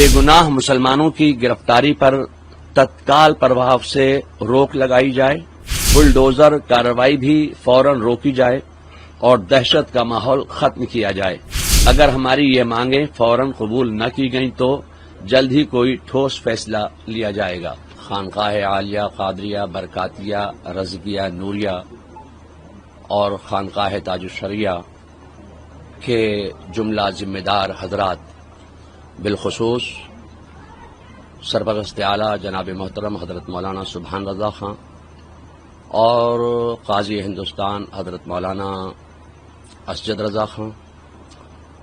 بے گناہ مسلمانوں کی گرفتاری پر تत्काल प्रभाव से रोक लगाई जाए, बुलडोजर कार्रवाई भी फौरन रोकी जाए और दहशत का माहौल खत्म किया जाए। अगर हमारी ये मांगें फौरन कबूल न की गईं तो जल्द ही कोई ठोस फैसला लिया जाएगा। खानकाह आलिया, कादरिया, बरकातिया, रज़किया, नूरिया और खानकाह ताजुश्शरिया के जुमला जिम्मेदार हजरात, बिलखुसूस सरपरस्त आला जनाब मोहतरम हजरत मौलाना सुभान रज़ा खां और काजी हिंदुस्तान हजरत मौलाना असजद रज़ा खां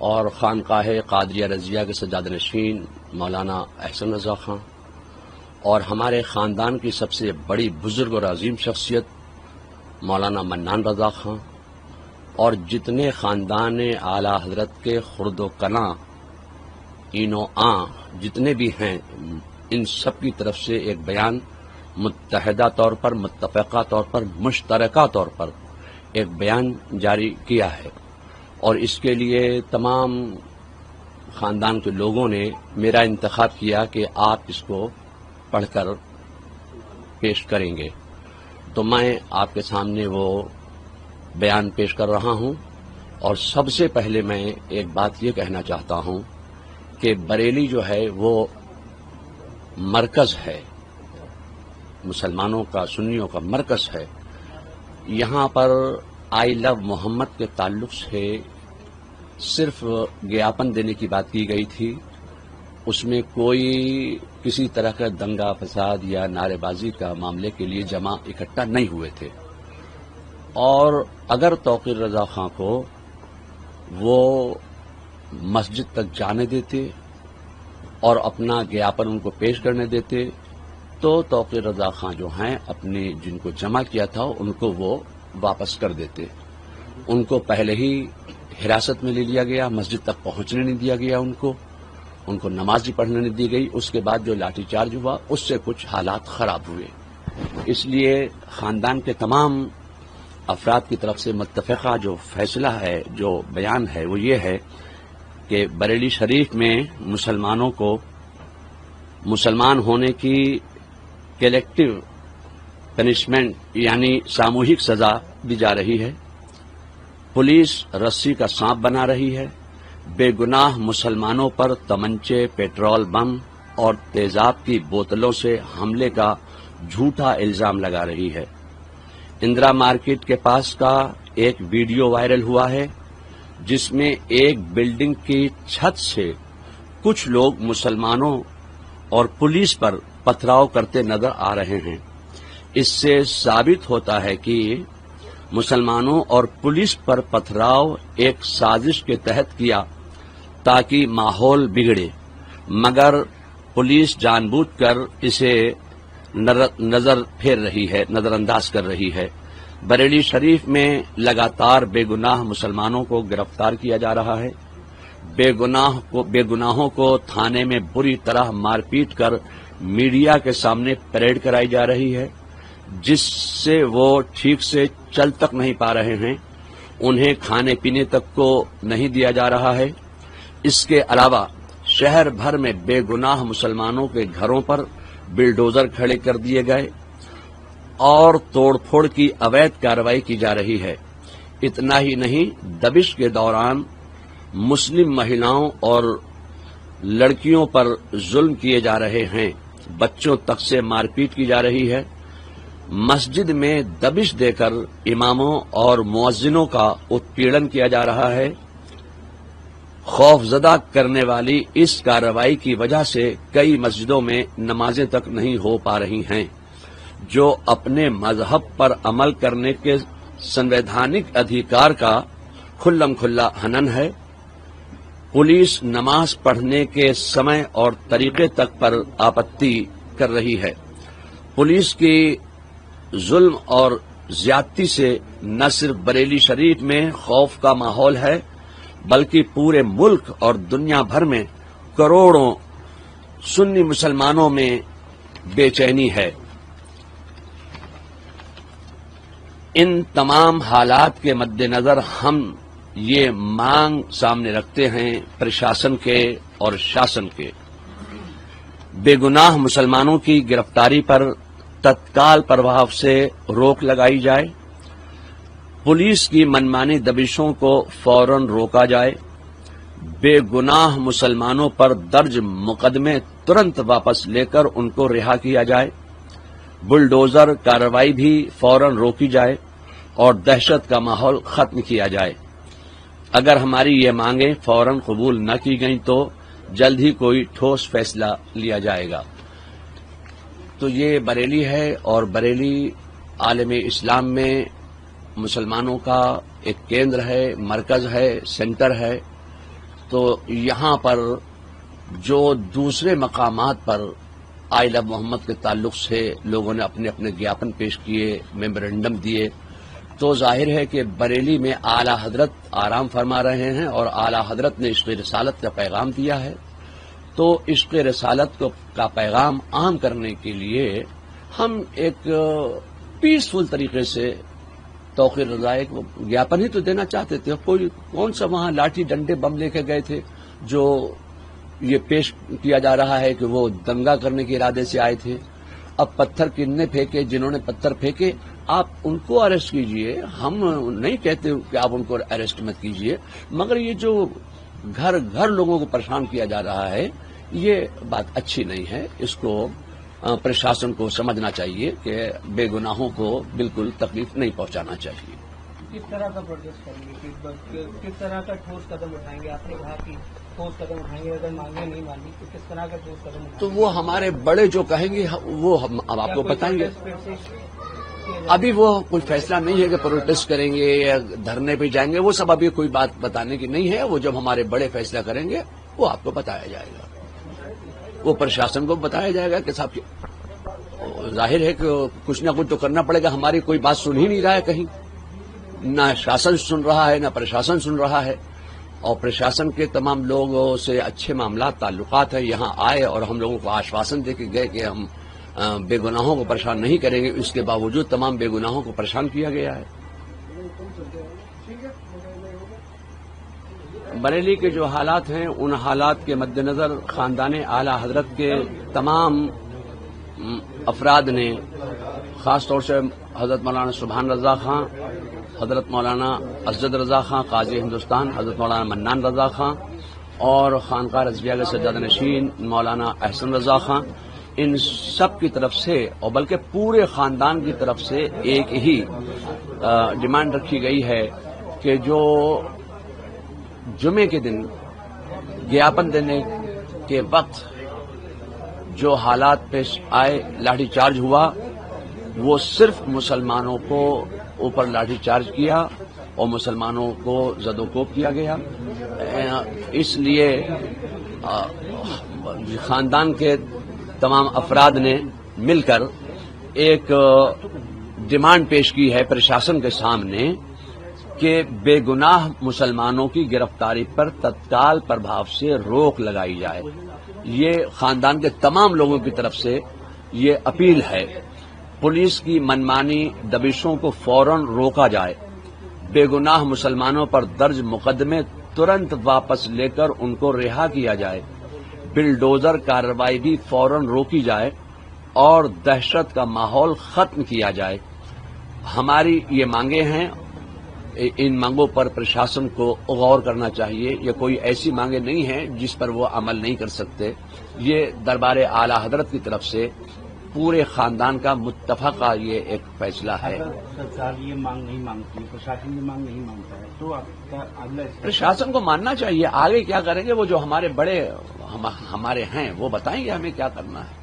और खानकाह कादरिया रज़िया के सज्जाद नशीन मौलाना अहसन रज़ा खां और हमारे ख़ानदान की सबसे बड़ी बुजुर्ग और अजीम शख्सियत मौलाना मन्नान रज़ा खां और जितने ख़ानदान आला हजरत के खुर्द कना इनो आ जितने भी हैं, इन सब की तरफ से एक बयान मुत्तहदा तौर पर, मुत्तफ़क़ा तौर पर, मुश्तरका तौर पर एक बयान जारी किया है और इसके लिए तमाम ख़ानदान के लोगों ने मेरा इंतखाब किया कि आप इसको पढ़कर पेश करेंगे, तो मैं आपके सामने वो बयान पेश कर रहा हूं। और सबसे पहले मैं एक बात ये कहना चाहता हूं कि बरेली जो है वो मरकज है, मुसलमानों का, सुन्नियों का मरकज है। यहाँ पर आई लव मोहम्मद के ताल्लुक से सिर्फ ज्ञापन देने की बात की गई थी, उसमें कोई किसी तरह का दंगा फसाद या नारेबाजी का मामले के लिए जमा इकट्ठा नहीं हुए थे। और अगर तौकीर रज़ा खां को वो मस्जिद तक जाने देते और अपना ज्ञापन उनको पेश करने देते तो तौकीर रज़ा खां जो हैं अपने जिनको जमा किया था उनको वो वापस कर देते। उनको पहले ही हिरासत में ले लिया गया, मस्जिद तक पहुंचने नहीं दिया गया, उनको नमाज ही पढ़ने नहीं दी गई। उसके बाद जो लाठीचार्ज हुआ उससे कुछ हालात खराब हुए। इसलिए खानदान के तमाम अफराद की तरफ से मुत्तफ़क़ा जो फैसला है, जो बयान है, वो ये है कि बरेली शरीफ में मुसलमानों को मुसलमान होने की कलेक्टिव पनिशमेंट यानी सामूहिक सजा दी जा रही है। पुलिस रस्सी का सांप बना रही है। बेगुनाह मुसलमानों पर तमंचे, पेट्रोल बम और तेजाब की बोतलों से हमले का झूठा इल्जाम लगा रही है। इंदिरा मार्केट के पास का एक वीडियो वायरल हुआ है जिसमें एक बिल्डिंग की छत से कुछ लोग मुसलमानों और पुलिस पर पथराव करते नजर आ रहे हैं। इससे साबित होता है कि मुसलमानों और पुलिस पर पथराव एक साजिश के तहत किया ताकि माहौल बिगड़े, मगर पुलिस जानबूझकर इसे नजर फेर रही है, नजरअंदाज कर रही है। बरेली शरीफ में लगातार बेगुनाह मुसलमानों को गिरफ्तार किया जा रहा है। बेगुनाहों को थाने में बुरी तरह मारपीट कर मीडिया के सामने परेड कराई जा रही है, जिससे वो ठीक से चल तक नहीं पा रहे हैं। उन्हें खाने पीने तक को नहीं दिया जा रहा है। इसके अलावा शहर भर में बेगुनाह मुसलमानों के घरों पर बिल्डोजर खड़े कर दिए गए और तोड़फोड़ की अवैध कार्रवाई की जा रही है। इतना ही नहीं, दबिश के दौरान मुस्लिम महिलाओं और लड़कियों पर जुल्म किए जा रहे हैं। बच्चों तक से मारपीट की जा रही है। मस्जिद में दबिश देकर इमामों और मुअज्जिनों का उत्पीड़न किया जा रहा है। खौफजदा करने वाली इस कार्रवाई की वजह से कई मस्जिदों में नमाजें तक नहीं हो पा रही हैं, जो अपने मजहब पर अमल करने के संवैधानिक अधिकार का खुल्लम खुल्ला हनन है। पुलिस नमाज पढ़ने के समय और तरीके तक पर आपत्ति कर रही है। पुलिस की जुल्म और ज्यादती से न सिर्फ बरेली शरीफ में खौफ का माहौल है, बल्कि पूरे मुल्क और दुनिया भर में करोड़ों सुन्नी मुसलमानों में बेचैनी है। इन तमाम हालात के मद्देनजर हम ये मांग सामने रखते हैं प्रशासन के और शासन के بے گناہ مسلمانوں کی گرفتاری پر تत्काल प्रभाव سے روک لگائی جائے، پولیس کی منمانی دبشوں کو فوراً روکا جائے، بے گناہ مسلمانوں پر درج مقدمے ترنت واپس لے کر ان کو رہا کیا جائے، بلڈوزر کارروائی بھی فوراً روکی جائے اور دہشت کا ماحول ختم کیا جائے۔ اگر ہماری یہ مانگیں فوراً قبول نہ کی گئیں تو جلد ہی کوئی ٹھوس فیصلہ لیا جائے گا۔ تو یہ بریلی ہے، اور بریلی عالم اسلام میں مسلمانوں کا ایک کیندر ہے، مرکز ہے، سینٹر ہے۔ تو یہاں پر جو دوسرے مقامات پر آئل آف محمد کے تعلق سے لوگوں نے اپنے اپنے گیاپن پیش کیے، میمورنڈم دیے، تو ظاہر ہے کہ بریلی میں اعلی حضرت آرام فرما رہے ہیں اور اعلی حضرت نے عشق رسالت کا پیغام دیا ہے۔ تو عشق رسالت کا پیغام عام کرنے کے لیے ہم ایک پیسفل طریقے سے توقیر رضائے کو گیاپن ہی تو دینا چاہتے تھے۔ کون سا وہاں لاٹھی ڈنڈے بم لے کے گئے تھے جو یہ پیش کیا جا رہا ہے کہ وہ دنگا کرنے کے ارادے سے آئے تھے۔ اب پتھر کن نے پھینکے، جنہوں نے پتھر پھینکے آپ ان کو اریسٹ کیجئے، ہم نہیں کہتے کہ آپ ان کو اریسٹ مت کیجئے، مگر یہ جو گھر گھر لوگوں کو پریشان کیا جا رہا ہے یہ بات اچھی نہیں ہے۔ اس کو پرشاسن کو سمجھنا چاہیے کہ بے گناہوں کو بالکل تکلیف نہیں پہنچانا چاہیے۔ کس طرح کا پروٹیسٹ کریں گے، کس طرح کا ٹھوس قدم اٹھائیں گے؟ آپ نے کہا کہ ٹھوس قدم اٹھائیں گے، اگر مانگیں نہیں مانی تو کس طرح کا ٹھوس قدم اٹھائیں گے؟ تو وہ ہمارے بڑے جو کہیں گے وہ ہم اب آپ کو بتائیں گے۔ ابھی وہ کوئی فیصلہ نہیں ہے کہ پروٹیسٹ کریں گے یا دھرنے پہ جائیں گے، وہ سب ابھی کوئی بات بتانے کی نہیں ہے۔ وہ جب ہمارے بڑے فیصلہ کریں گے وہ آپ کو بتایا جائے گا، وہ پرشاسن کو بتایا جائے گا کہ صاحب ظاہر ہے کہ کچھ نہ کچھ تو کرنا پڑے گا۔ ہماری کوئی بات سن ہی نہیں رہا ہے، کہیں نہ شاسن سن رہا ہے نہ پرشاسن سن رہا ہے، اور پرشاسن کے تمام لوگوں سے اچھے معاملات تعلقات ہیں، یہاں آئے اور ہم لوگوں کو آشواسن دے کے گئے کہ ہم بے گناہوں کو پریشان نہیں کریں گے، اس کے باوجود تمام بے گناہوں کو پریشان کیا گیا ہے۔ بریلی کے جو حالات ہیں ان حالات کے مد نظر خاندان اعلی حضرت کے تمام افراد نے، خاص طور سے حضرت مولانا سبحان رضا خان، حضرت مولانا اسجد رضا خان قاضی ہندوستان، حضرت مولانا منان رضا خان اور خانقاہ رضویہ کے سجادہ نشین مولانا احسن رضا خان، ان سب کی طرف سے اور بلکہ پورے خاندان کی طرف سے ایک ہی ڈیمانڈ رکھی گئی ہے کہ جو جمعے کے دن گیاپن دینے کے وقت جو حالات پیش آئے، لاٹھی چارج ہوا، وہ صرف مسلمانوں کو اوپر لاٹھی چارج کیا اور مسلمانوں کو زد و کوب کیا گیا۔ اس لیے خاندان کے تمام افراد نے مل کر ایک ڈیمانڈ پیش کی ہے پرشاسن کے سامنے کہ بے گناہ مسلمانوں کی گرفتاری پر تत्काल प्रभाव سے روک لگائی جائے۔ یہ خاندان کے تمام لوگوں کی طرف سے یہ اپیل ہے۔ پولیس کی منمانی دبشوں کو فوراً روکا جائے، بے گناہ مسلمانوں پر درج مقدمے ترنت واپس لے کر ان کو رہا کیا جائے، بلڈوزر کارروائی بھی فوراً روکی جائے اور دہشت کا ماحول ختم کیا جائے۔ ہماری یہ مانگیں ہیں، ان مانگوں پر پرشاسن کو غور کرنا چاہیے۔ یہ کوئی ایسی مانگیں نہیں ہیں جس پر وہ عمل نہیں کر سکتے۔ یہ دربار اعلی حضرت کی طرف سے پورے خاندان کا متفقہ یہ ایک فیصلہ ہے۔ سرکار یہ مانگ نہیں مانگتی، پرشاسن یہ مانگ نہیں مانگتا ہے، تو آپ کا اگلا پرشاسن کو ماننا چاہیے۔ آگے کیا کریں گے وہ جو ہمارے بڑے ہمارے ہیں وہ بتائیں گے ہمیں کیا کرنا ہے۔